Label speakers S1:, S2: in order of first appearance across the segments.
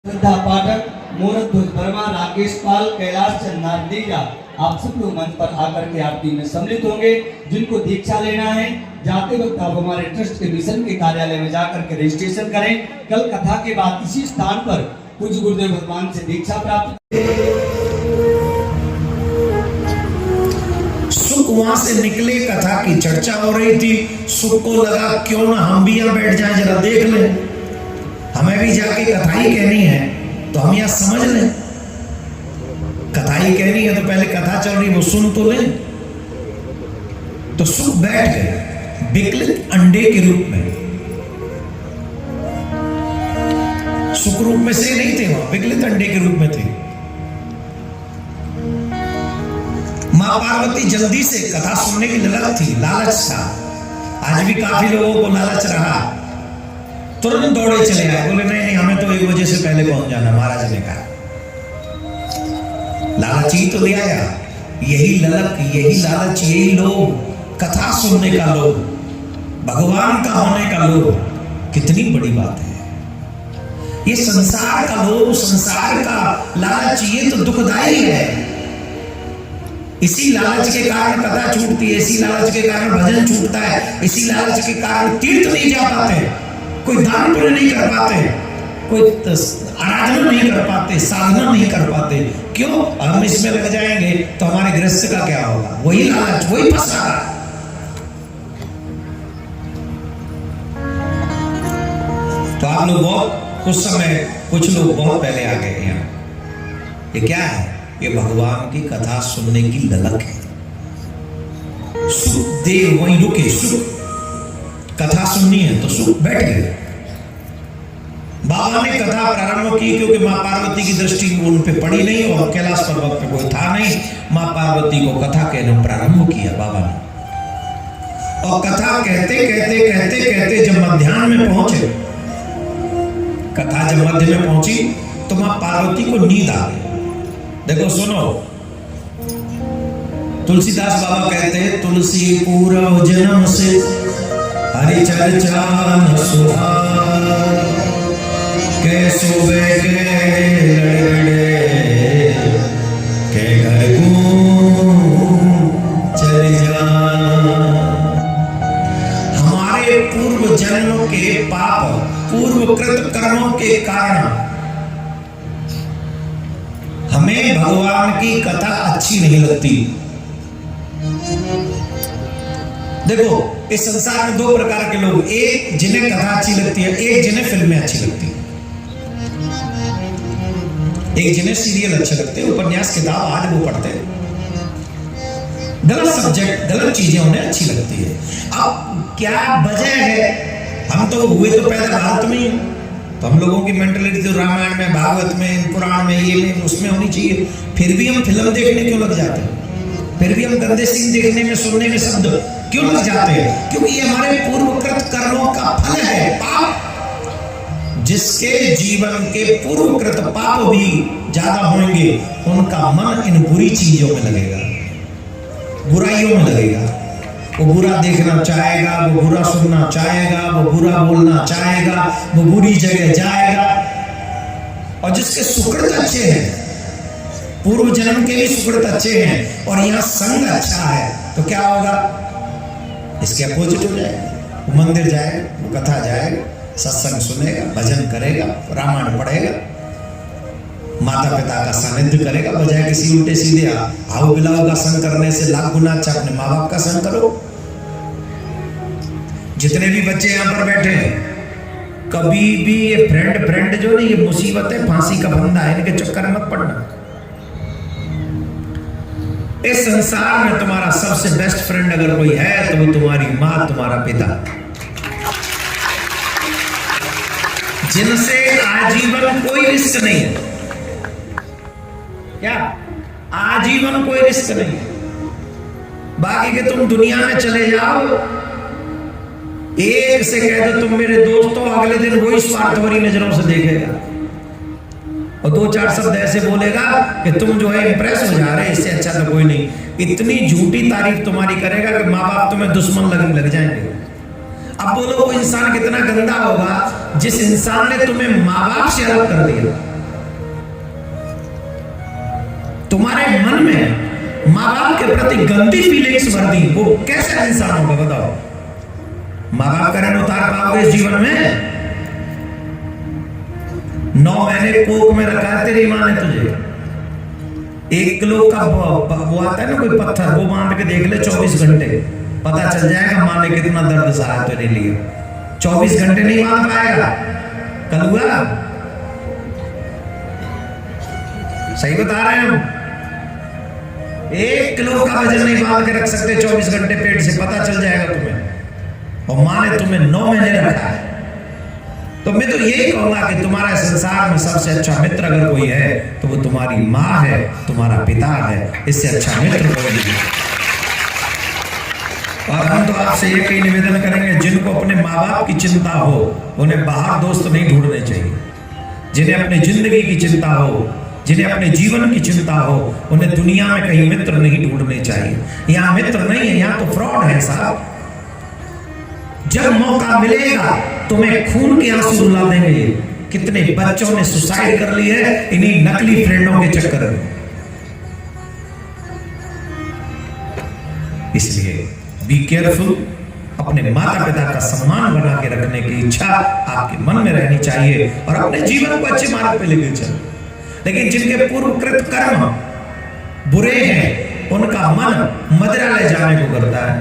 S1: श्रद्धा पाठक, मूर्तध्वज वर्मा, राकेश पाल, कैलाश चंद नारदीजा आप सब लोग मंच पर आकर के आरती में सम्मिलित होंगे। जिनको दीक्षा लेना है जाते वक्त आप हमारे ट्रस्ट के मिशन के कार्यालय में जाकर के रजिस्ट्रेशन करें। कल कथा के बाद इसी स्थान पर पूज्य गुरुदेव भगवान से दीक्षा प्राप्त।
S2: सुख वहां से निकले, कथा की चर्चा हो रही थी। सुख को लगा क्यों ना हम भी यहाँ बैठ जाएं, जरा देख लें, हमें भी जाके कथा ही कहनी है तो हम यहाँ समझ लें। कथा ही कहनी है तो पहले कथा चल रही वो सुन तो लें। तो सुख बैठ गए विकलित अंडे के रूप में। सुख रूप में से नहीं थे, वहां विकलित अंडे के रूप में थे। मां पार्वती जल्दी से कथा सुनने की ललक थी, लालच था। आज भी काफी लोगों को लालच रहा, तुरंत दौड़े चले आए, बोले नहीं नहीं हमें तो 1 बजे से पहले पहुंच जाना, महाराज ने कहा। लालच ही तो ले आया, यही ललक, यही लालच, यही लोभ, कथा सुनने का लोभ, भगवान का होने का लोभ, कितनी बड़ी बात है। ये संसार का लोभ, संसार का लालच, ये तो दुखदाई है। इसी लालच के कारण कथा छूटती है, इसी लालच के कारण भजन छूटता है, इसी लालच के कारण तीर्थ नहीं जा पाते, कोई दान पुण्य नहीं कर पाते, कोई आराधना नहीं कर पाते, साधना नहीं कर पाते। क्यों? हम इसमें लग जाएंगे तो हमारे गृहस्थ का क्या होगा? वही लालच, वही फंसा। तो आप लोग बहुत उस समय, कुछ लोग बहुत पहले आ गए यहाँ। ये क्या है? ये भगवान की कथा सुनने की ललक है। सुख देव वहीं रुके, सुख कथा सुननी है तो सुख बैठ गए। बाबा ने कथा प्रारंभ की क्योंकि मां पार्वती की दृष्टि उन पे पड़ी नहीं और कैलाश पर्वत पे कोई था नहीं। मां पार्वती को कथा कहना प्रारंभ किया बाबा ने। और कथा कहते कहते कहते कहते जब मध्याह्न में पहुंचे, कथा जब मध्य में पहुंची तो मां पार्वती को नींद आ गई। देखो सुनो, तुलसीदास बाबा कहते हैं, तुलसी पूर्व जन्म से हरि चर्चा न सुहाए, कैसो के लड़े के घर चल जा। हमारे पूर्व जन्म के पाप, पूर्व कृत कर्मों के कारण हमें भगवान की कथा अच्छी नहीं लगती। देखो इस संसार में 2 प्रकार के लोग, एक जिन्हें कथा अच्छी लगती है, एक जिन्हें फिल्में अच्छी लगती है, एक जिन्हें सीरियल अच्छे लगते हैं, उपन्यास किताब आज वो पढ़ते हैं। गलत सब्जेक्ट, गलत चीजें उन्हें अच्छी लगती है। अब क्या वजह है? हम तो हुए तो पैदा भारत में ही, तो हम लोगों की मेंटलिटी तो रामायण में, भागवत में, पुराण में, ये में, उसमें होनी चाहिए। फिर भी हम फिल्म देखने क्यों लग जाते हैं? फिर भी हम गंदे सीन देखने में, सुनने में शब्द क्यों लग जाते हैं? क्योंकि ये हमारे पूर्वकृत कर्मों का फल है, पाप। जिसके जीवन के पूर्वकृत पाप भी ज्यादा होंगे, उनका मन इन बुरी चीजों में लगेगा, बुराइयों में लगेगा। वो बुरा देखना चाहेगा, वो बुरा सुनना चाहेगा, वो बुरा बोलना चाहेगा, वो बुरी जगह जाएगा। और जिसके सुकृत अच्छे हैं, पूर्व जन्म के भी सुकृत अच्छे हैं, और यहाँ संग अच्छा है, तो क्या होगा? इसके अपोजिट हो जाएगा। वो मंदिर जाएगा, वो कथा जाएगा, सत्संग सुनेगा, भजन करेगा, रामायण पढ़ेगा, माता पिता का सानिध्य करेगा, बजाय किसी उल्टे सीधे आओ बिलाओ का संग करने से लाख गुना अच्छा अपने माँ बाप का संग करो। जितने भी बच्चे यहाँ पर बैठे हैं, कभी भी ये फ्रेंड जो नहीं, ये मुसीबत है, फांसी का फंदा है, इनके चक्कर मत पड़ना। इस संसार में तुम्हारा सबसे बेस्ट फ्रेंड अगर कोई है तो वो तुम्हारी माँ, तुम्हारा पिता, जिनसे आजीवन कोई रिस्क नहीं है। क्या? आजीवन कोई रिस्क नहीं है। बाकी के तुम दुनिया में चले जाओ, एक से कह दो तुम मेरे दोस्त हो, अगले दिन वही स्वार्थभरी नजरों से देखेगा और 2-4 शब्द ऐसे बोलेगा कि तुम जो है इंप्रेस हो जा रहे, इससे अच्छा तो कोई नहीं। इतनी झूठी तारीफ तुम्हारी करेगा कि माँ बाप तुम्हें दुश्मन लगने लग जाएंगे। अब बोलो वो इंसान कितना गंदा होगा जिस इंसान ने तुम्हें माँ बाप से अलग कर दिया। तुम्हारे मन में माँ बाप के प्रति गंदी फीलिंग्स भर दी, वो कैसे इंसान होगा बताओ? माँ बाप का ऋण उतार पाओगे इस जीवन में? 9 महीने कोक में रखा है तेरी माँ ने तुझे, 1 किलो का वो आता है ना कोई पत्थर, वो बांध के देख ले 24 घंटे, पता चल जाएगा माँ ने कितना दर्द सहा तेरे लिए। 24 घंटे नहीं बांध पाएगा कलुआ, सही बता रहे हैं हम। 1 किलो का वजन नहीं बांध के रख सकते 24 घंटे पेट से, पता चल जाएगा तुम्हें। और माँ ने तुम्हें 9 महीने रखा है। तो मैं तो यही कहूंगा कि तुम्हारे संसार में सबसे अच्छा मित्र अगर कोई है तो वो तुम्हारी माँ है, तुम्हारा पिता है, इससे अच्छा मित्र कोई नहीं। और हम तो आपसे एक ही निवेदन करेंगे, जिनको अपने माँ बाप की चिंता हो उन्हें बाहर दोस्त नहीं ढूंढने चाहिए। जिन्हें अपनी जिंदगी की चिंता हो, जिन्हें अपने जीवन की चिंता हो, उन्हें दुनिया में कहीं मित्र नहीं ढूंढने चाहिए। यहाँ मित्र नहीं है, यहाँ तो फ्रॉड है साहब। जब मौका मिलेगा तुम्हें खून के आंसू रुला देंगे। कितने बच्चों ने सुसाइड कर ली है इन्हीं नकली फ्रेंडों के चक्कर में। इसलिए बी केयरफुल, अपने माता पिता का सम्मान बना के रखने की इच्छा आपके मन में रहनी चाहिए और अपने जीवन को अच्छे मार्ग पे लेके चलो। लेकिन जिनके पूर्वकृत कर्म बुरे हैं उनका मन मदिरालय जाने को करता है,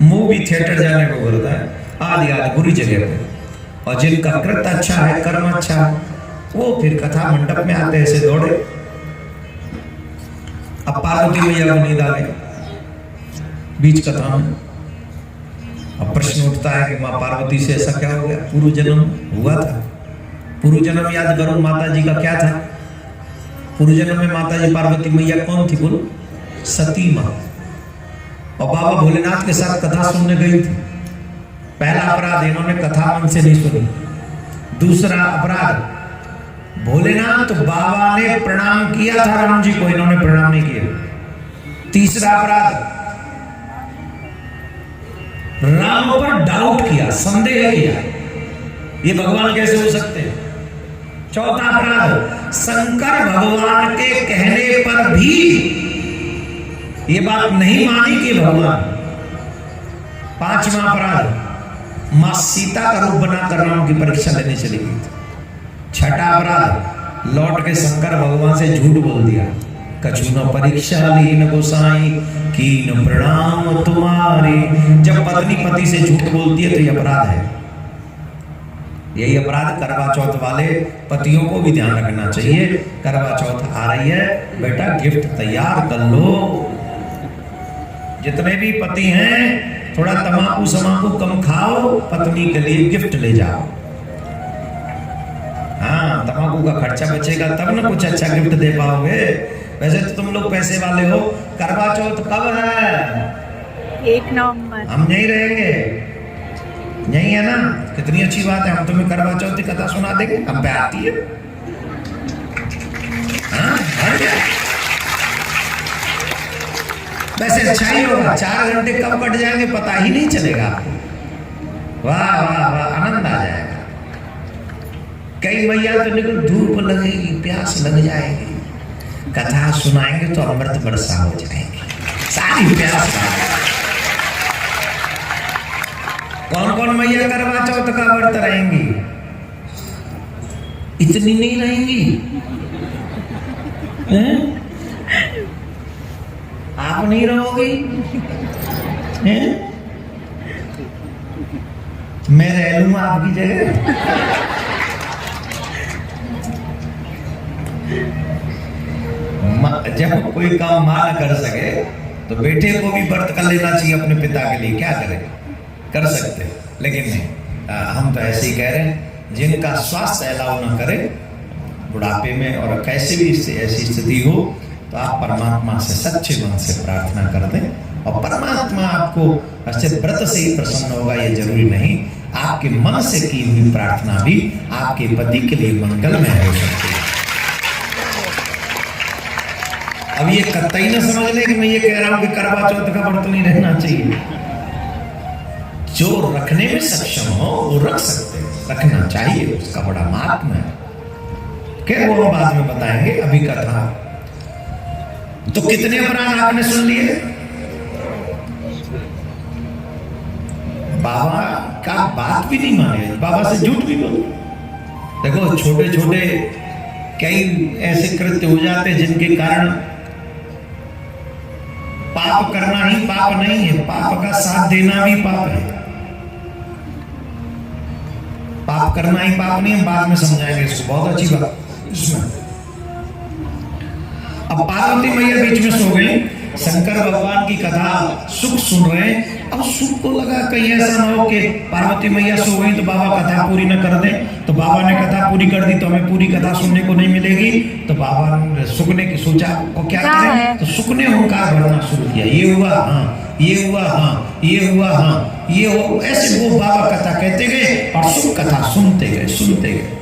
S2: मूवी थिएटर जाने को करता है, आदि आदि बुरी जगह पे। और जिनका कृत अच्छा है, कर्म अच्छा है, वो फिर कथा मंडप में आते ऐसे दौड़े। अब पार्वती मैया को नींद आ गई बीच कथा में। अब प्रश्न उठता है कि माँ पार्वती से ऐसा क्या हो गया? पूर्व जन्म हुआ था। पूर्व जन्म याद करो माता जी का क्या था? पूर्व जन्म में माता जी पार्वती मैया कौन थी? बोलो, सती माँ। और बाबा भोलेनाथ के साथ कथा सुनने गई थी। पहला अपराध, इन्होंने कथा मन से नहीं सुनी। दूसरा अपराध, भोलेनाथ बाबा ने प्रणाम किया था राम जी को, इन्होंने प्रणाम नहीं किया। तीसरा अपराध, राम पर डाउट किया, संदेह किया, ये भगवान कैसे हो सकते हैं। चौथा अपराध, शंकर भगवान के कहने पर भी ये बात नहीं मानी कि भगवान। पांचवा अपराध, मां सीता का रूप बनाकर राम की परीक्षा लेने चली गई थी। छठा अपराध, लौट के शंकर भगवान से झूठ बोल दिया। कछु न परीक्षा लीन गोसाई कीन प्रणाम तुम्हारे। जब पत्नी पति से झूठ बोलती है तो यह अपराध है। यही अपराध करवा चौथ वाले पतियों को भी ध्यान रखना चाहिए। करवा चौथ आ रही है, बेटा गिफ्ट तैयार कर लो। जितने भी पति हैं थोड़ा तमाकू समाकू कम खाओ, पत्नी के लिए गिफ्ट ले जाओ। हाँ, तमाकू का खर्चा बचेगा तब ना कुछ अच्छा गिफ्ट दे पाओगे। वैसे तो तुम लोग पैसे वाले हो। करवा चौथ कब है?
S3: 1 नवंबर। हम
S2: यहीं रहेंगे, यहीं है ना? कितनी अच्छी बात है, हम तुम्हें करवा चौथ की कथा सुना देंगे। हम पे आती है। हाँ, वैसे अच्छा ही होगा, 4 घंटे कब कट जाएंगे पता ही नहीं चलेगा। वाह वाह वाह, आनंद आ जाएगा। कई मैया तो निकल धूप लगेगी, प्यास लग जाएगी, कथा सुनाएंगे तो अमृत वर्षा हो जाएगी, सारी प्यास। कौन कौन मैया करवा चौथ का व्रत रहेंगी? इतनी नहीं रहेंगी। आप नहीं रहोगी? मैं रह लूंगा आपकी जगह। जब कोई काम मां न कर सके तो बेटे को भी व्रत कर लेना चाहिए अपने पिता के लिए। क्या करें, कर सकते, लेकिन नहीं, हम तो ऐसे ही कह रहे हैं। जिनका स्वास्थ्य अलाउ न करे बुढ़ापे में और कैसे भी ऐसी स्थिति हो तो आप परमात्मा से सच्चे मन से प्रार्थना कर दें और परमात्मा आपको ऐसे व्रत से ही प्रसन्न होगा ये जरूरी नहीं। आपके मन से की हुई प्रार्थना भी आपके पति के लिए मंगलमय हो सकती है। अब ये कतई न समझ ले कि मैं ये कह रहा हूं कि करवा चौथ का व्रत नहीं रहना चाहिए। जो रखने में सक्षम हो वो रख सकते हैं, रखना चाहिए, उसका बड़ा महात्मा है। क्या वो हम बाद में बताएंगे। अभी कथा तो कितने अपराध आपने सुन लिए? बाबा का बात भी नहीं माने, बाबा से झूठ भी बोले। देखो छोटे छोटे कई ऐसे कृत्य हो जाते जिनके कारण पाप करना ही पाप नहीं है, पाप का साथ देना भी पाप है। पाप करना ही पाप नहीं है, बाद में समझाएंगे इसको, बहुत अच्छी बात। अब पार्वती मैया बीच में सो गई, शंकर भगवान की कथा सुख सुन रहे हैं। अब सुख को लगा कहीं ऐसा ना हो कि पार्वती मैया सो गई तो बाबा कथा पूरी न कर दें, तो बाबा ने कथा पूरी कर दी तो हमें पूरी कथा सुनने को नहीं मिलेगी। तो बाबा ने सुख ने सोचा को क्या करें, तो सुख ने ओंकार भरना शुरू किया, ये हुआ हाँ, ये हुआ हाँ, ये हुआ हाँ, ये हो, ऐसे वो बाबा कथा कहते गए और सुख कथा सुनते गए।